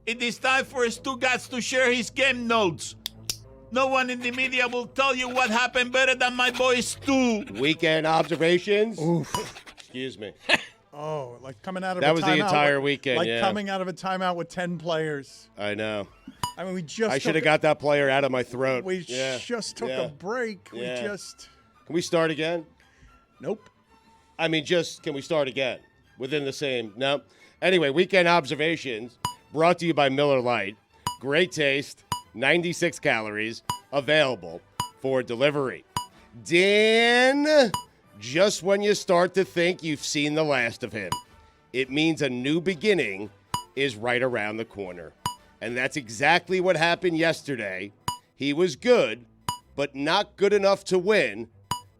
It is time for Stugotz to share his game notes. No one in the media will tell you what happened better than my boy Stu. Weekend observations. Oof. Excuse me. Oh, like coming out of That a was timeout. the entire weekend, Like yeah. coming out of a timeout with 10 players. I know. I mean, we just I should have got that player out of my throat. We Yeah. just took Yeah. a break. Yeah. We just... Can we start again? Nope. I mean, can we start again? Within the same, no. Anyway, weekend observations brought to you by Miller Lite. Great taste, 96 calories, available for delivery. Dan, just when you start to think you've seen the last of him, it means a new beginning is right around the corner. And that's exactly what happened yesterday. He was good, but not good enough to win.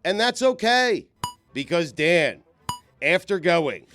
And that's okay, because Dan, after going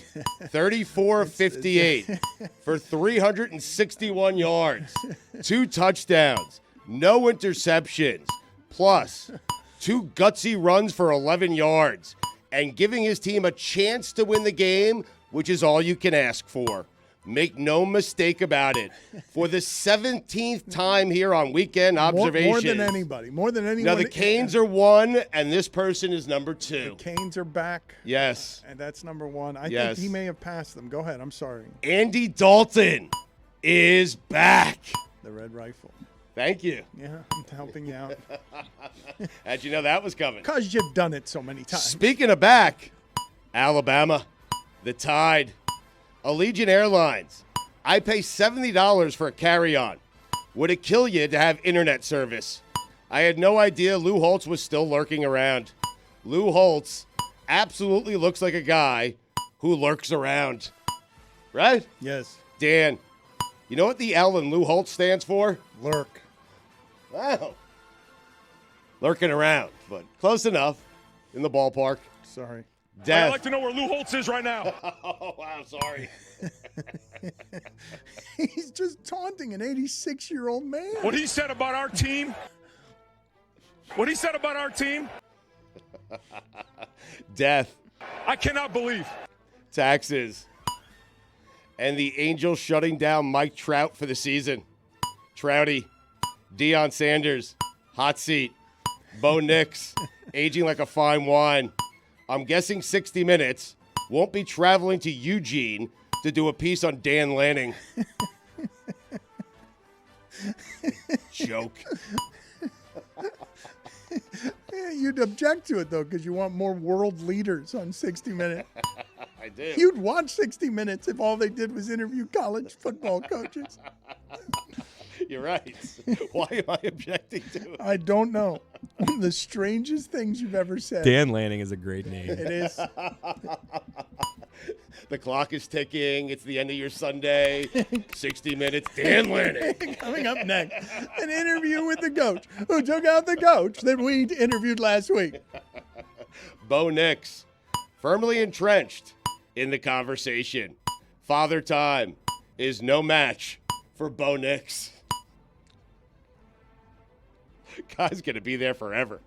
34 of 58 for 361 yards, 2 touchdowns, no interceptions, plus 2 gutsy runs for 11 yards, and giving his team a chance to win the game, which is all you can ask for. Make no mistake about it. For the 17th time here on Weekend Observations. More than anybody. More than anyone. Now, the Canes are 1, and this person is number 2. The Canes are back. Yes. And that's number 1. I Yes. think he may have passed them. Go ahead. I'm sorry. Andy Dalton is back. The Red Rifle. Thank you. Yeah, I'm helping you out. How'd you know that was coming? Because you've done it so many times. Speaking of back, Alabama, the Tide, Allegiant Airlines. I pay $70 for a carry-on. Would it kill you to have internet service? I had no idea Lou Holtz was still lurking around. Lou Holtz absolutely looks like a guy who lurks around. Right? Yes. Dan, you know what the L in Lou Holtz stands for? Lurk. Wow. Lurking around, but close enough in the ballpark. Sorry. Death. I'd like to know where Lou Holtz is right now. Oh, wow, sorry. He's just taunting an 86-year-old man. What he said about our team. Death. I cannot believe. Taxes. And the Angels shutting down Mike Trout for the season. Trouty. Deion Sanders. Hot seat. Bo Nix. Aging like a fine wine. I'm guessing 60 Minutes won't be traveling to Eugene to do a piece on Dan Lanning. Joke. Yeah, you'd object to it, though, because you want more world leaders on 60 Minutes. I do. You'd watch 60 Minutes if all they did was interview college football coaches. You're right. Why am I objecting to it? I don't know. One of the strangest things you've ever said. Dan Lanning is a great name. It is. The clock is ticking. It's the end of your Sunday. 60 Minutes. Dan Lanning. Coming up next, an interview with the coach who took out the coach that we interviewed last week. Bo Nix, firmly entrenched in the conversation. Father Time is no match for Bo Nix. Guy's going to be there forever.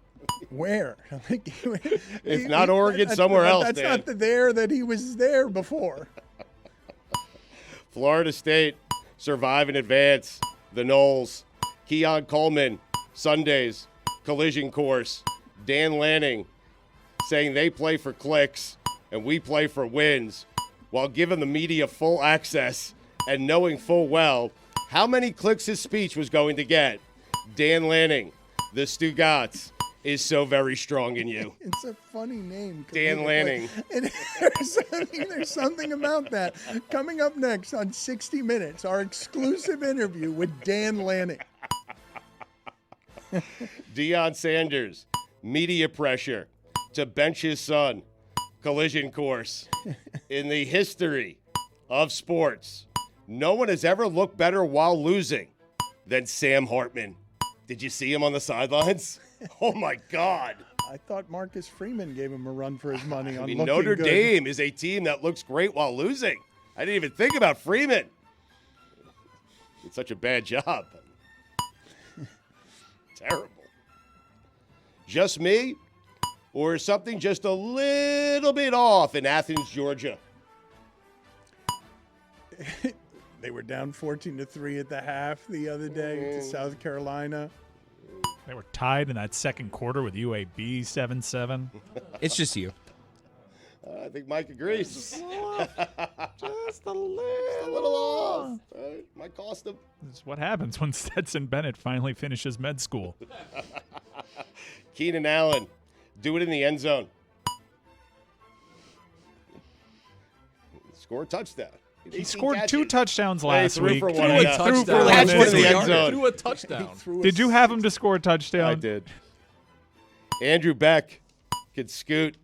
Where? It's not Oregon, somewhere else, That's Dan. not the there that he was there before. Florida State, survive and advance. The Knowles, Keon Coleman, Sundays, collision course. Dan Lanning saying they play for clicks and we play for wins, while giving the media full access and knowing full well how many clicks his speech was going to get. Dan Lanning, the Stugotz, is so very strong in you. It's a funny name. Dan Lanning. And there's something about that. Coming up next on 60 Minutes, our exclusive interview with Dan Lanning. Deion Sanders, media pressure to bench his son. Collision course. In the history of sports, no one has ever looked better while losing than Sam Hartman. Did you see him on the sidelines? Oh, my God. I thought Marcus Freeman gave him a run for his money on I mean, looking Notre good. Dame is a team that looks great while losing. I didn't even think about Freeman. It's such a bad job. Terrible. Just me? Or is something just a little bit off in Athens, Georgia? They were down 14-3 at the half the other day to South Carolina. They were tied in that second quarter with UAB 7-7. It's just you. I think Mike agrees. Just a little off. Might cost him. This is what happens when Stetson Bennett finally finishes med school. Keenan Allen, do it in the end zone. Score a touchdown. He scored 2 touchdowns last threw week. for one. Threw Yeah. for Touchdown. one. Catch one in the end zone. Threw a touchdown. Did you have him to score a touchdown? I did. Andrew Beck could scoot.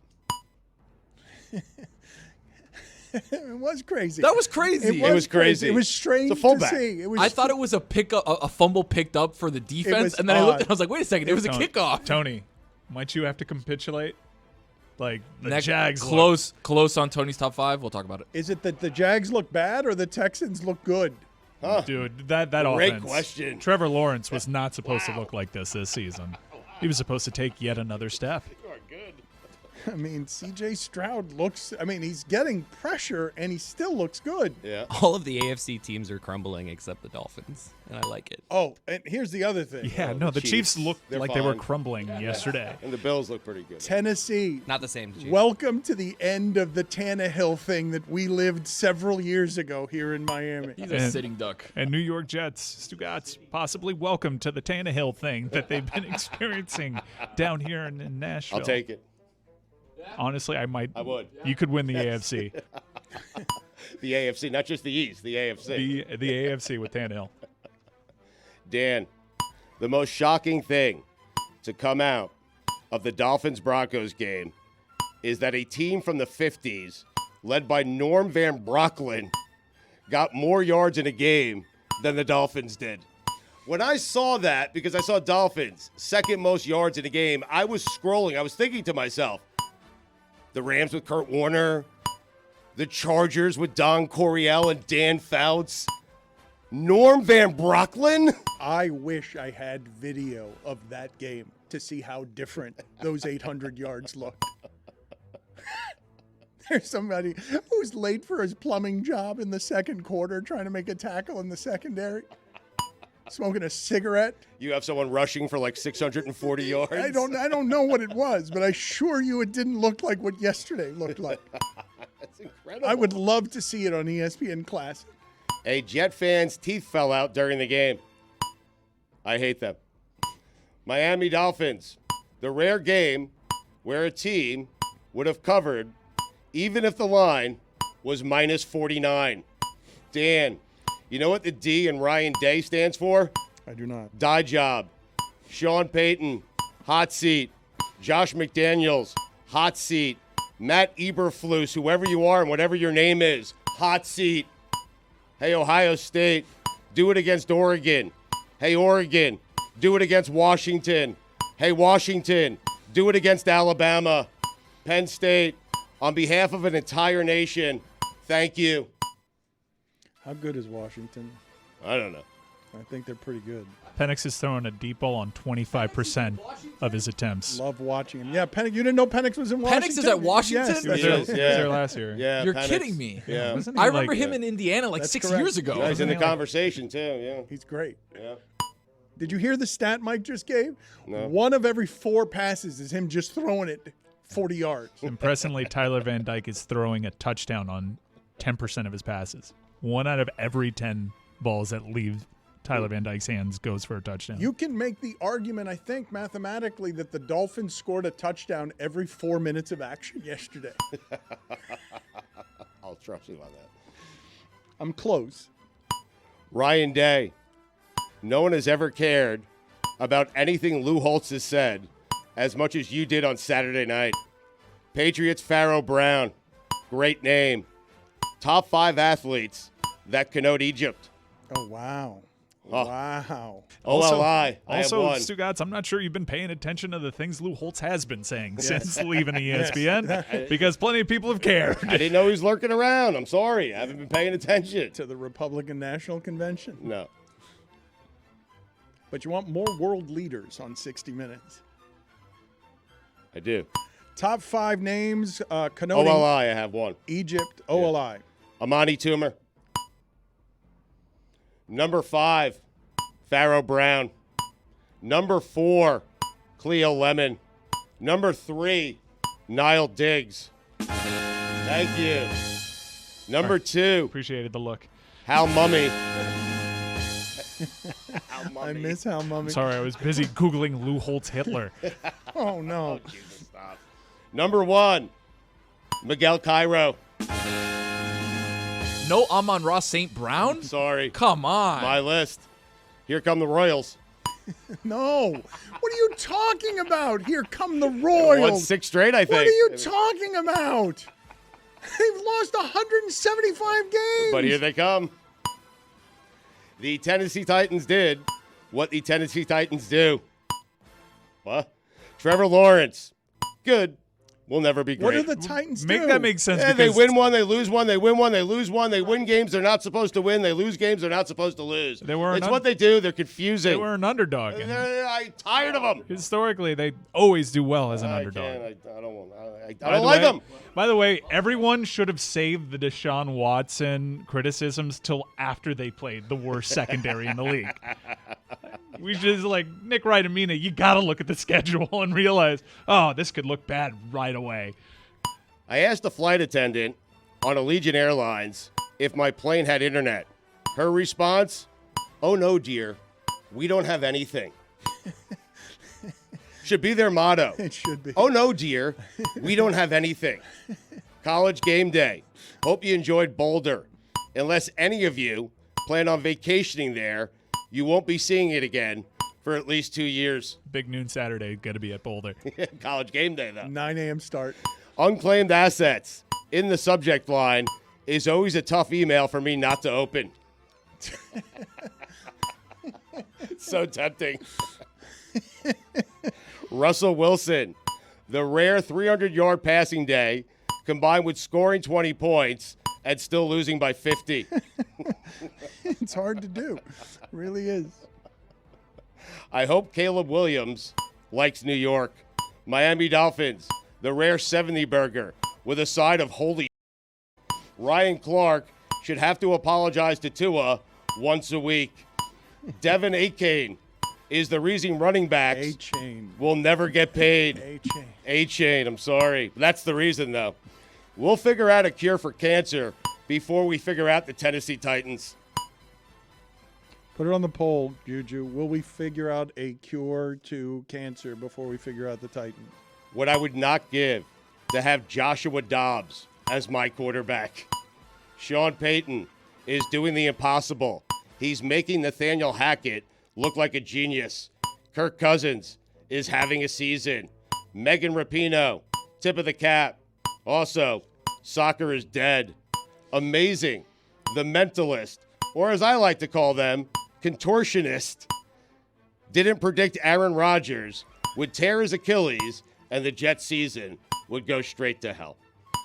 It was crazy. That was crazy. It was crazy. It was strange It's a fullback. to see. I thought it was a fumble picked up for the defense, was and then I looked odd. and I was like, wait a second, it was a kickoff. Tony, might you have to capitulate? Like the Next- Jags close on Tony's top 5. We'll talk about it. Is it that the Jags look bad or the Texans look good? Huh. Dude, that Great offense. question. Trevor Lawrence was not supposed to look like this season. He was supposed to take yet another step. You are good. I mean, C.J. Stroud looks. I mean, he's getting pressure and he still looks good. Yeah. All of the AFC teams are crumbling except the Dolphins, and I like it. Oh, and here's the other thing. Yeah, no, the Chiefs looked They're like they were fine. crumbling yesterday. And the Bills look pretty good. Tennessee. Not the same. Chief. Welcome to the end of the Tannehill thing that we lived several years ago here in Miami. He's a And- sitting duck. And New York Jets, Stugotz, possibly welcome to the Tannehill thing that they've been experiencing down here in Nashville. I'll take it. Honestly, I would. You could win the AFC. The AFC, not just the East, the AFC. The AFC with Tannehill. Dan, the most shocking thing to come out of the Dolphins-Broncos game is that a team from the 50s, led by Norm Van Brocklin, got more yards in a game than the Dolphins did. When I saw that, because I saw Dolphins, second most yards in a game, I was scrolling. I was thinking to myself, the Rams with Kurt Warner, the Chargers with Don Coryell and Dan Fouts, Norm Van Brocklin? I wish I had video of that game to see how different those 800 yards looked. There's somebody who's late for his plumbing job in the second quarter trying to make a tackle in the secondary, smoking a cigarette. You have someone rushing for like 640 yards? I don't know what it was, but I assure you it didn't look like what yesterday looked like. That's incredible. I would love to see it on ESPN Classic. A Jet fan's teeth fell out during the game. I hate them. Miami Dolphins, the rare game where a team would have covered even if the line was minus 49. Dan, you know what the D in Ryan Day stands for? I do not. Die job. Sean Payton, hot seat. Josh McDaniels, hot seat. Matt Eberflus, whoever you are and whatever your name is, hot seat. Hey, Ohio State, do it against Oregon. Hey, Oregon, do it against Washington. Hey, Washington, do it against Alabama. Penn State, on behalf of an entire nation, thank you. How good is Washington? I don't know. I think they're pretty good. Penix is throwing a deep ball on 25% of his attempts. Love watching him. Yeah, Penix. You didn't know Penix was in Washington? Penix is at Washington? Yes, He was that's there, right. he was there last year. Yeah, You're Penix. kidding me. Yeah. Wasn't he I remember like- him in Indiana like That's 6 correct. years ago. Yeah, he's in the Wasn't he like- conversation, too, yeah. He's great. Yeah. Did you hear the stat Mike just gave? No. 1 of every 4 passes is him just throwing it 40 yards. Impressively, Tyler Van Dyke is throwing a touchdown on 10% of his passes. 1 out of every 10 balls that leave Tyler Van Dyke's hands goes for a touchdown. You can make the argument, I think, mathematically, that the Dolphins scored a touchdown every 4 minutes of action yesterday. I'll trust you on that. I'm close. Ryan Day. No one has ever cared about anything Lou Holtz has said as much as you did on Saturday night. Patriots Pharaoh Brown. Great name. Top 5 athletes that connote Egypt. Oh, wow. Oh. Wow. OLI. I have Also, one. Stugotz, I'm not sure you've been paying attention to the things Lou Holtz has been saying since leaving ESPN, because plenty of people have cared. I didn't know he was lurking around. I'm sorry. I haven't been paying attention. To the Republican National Convention. No. But you want more world leaders on 60 Minutes. I do. Top 5 names connoting OLI, I have one. Egypt, OLI. Amani Toomer. Number 5, Pharaoh Brown. Number 4, Cleo Lemon. Number 3, Niall Diggs. Thank you. Number 2, Appreciated the look. Hal Mummy. Hal I Mummy. miss how mummy. Sorry, I was busy Googling Lou Holtz Hitler. Oh no. Jesus, stop. Number 1, Miguel Cairo. No Amon-Ra St. Brown? Sorry. Come on. My list. Here come the Royals. No. What are you talking about? Here come the Royals. Won 6 straight, I think. What are you talking about? They've lost 175 games. But here they come. The Tennessee Titans did what the Tennessee Titans do. What? Trevor Lawrence. Good. Will never be What great. do the Titans Make do? that make sense. Yeah, they because win one, they lose one, they win one, they lose one. They win games they're not supposed to win. They lose games they're not supposed to lose. They were it's an what they do. They're confusing. They were an underdog. and I'm tired of them. historically, they always do well as an underdog. I don't want. I By don't the like way- them. By the way, everyone should have saved the Deshaun Watson criticisms till after they played the worst secondary in the league. We just like Nick Wright and Mina, you got to look at the schedule and realize, oh, this could look bad right away. I asked a flight attendant on Allegiant Airlines if my plane had internet. Her response, "Oh no, dear. We don't have anything." Should be their motto. It should be. Oh no, dear. We don't have anything. College game day. Hope you enjoyed Boulder. Unless any of you plan on vacationing there, you won't be seeing it again for at least 2 years. Big noon Saturday, got to be at Boulder. College game day, though. 9 a.m. start. Unclaimed assets in the subject line is always a tough email for me not to open. It's so tempting. Russell Wilson, the rare 300-yard passing day combined with scoring 20 points and still losing by 50. It's hard to do. Really is. I hope Caleb Williams likes New York. Miami Dolphins, the rare 70 burger with a side of holy. Ryan Clark should have to apologize to Tua once a week. Devin Achane is the reason running backs A-chain. will never get paid. A-chain. A-chain, I'm sorry. That's the reason, though. We'll figure out a cure for cancer before we figure out the Tennessee Titans. Put it on the poll, Juju. Will we figure out a cure to cancer before we figure out the Titans? What I would not give to have Joshua Dobbs as my quarterback. Sean Payton is doing the impossible. He's making Nathaniel Hackett look like a genius. Kirk Cousins is having a season. Megan Rapinoe, tip of the cap. Also, soccer is dead. Amazing. The mentalist, or as I like to call them, contortionist, didn't predict Aaron Rodgers would tear his Achilles and the Jets season would go straight to hell.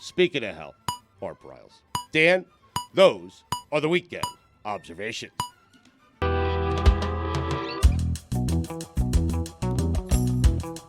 Speaking of hell, Bart Bryles. Dan, those are the weekend observations.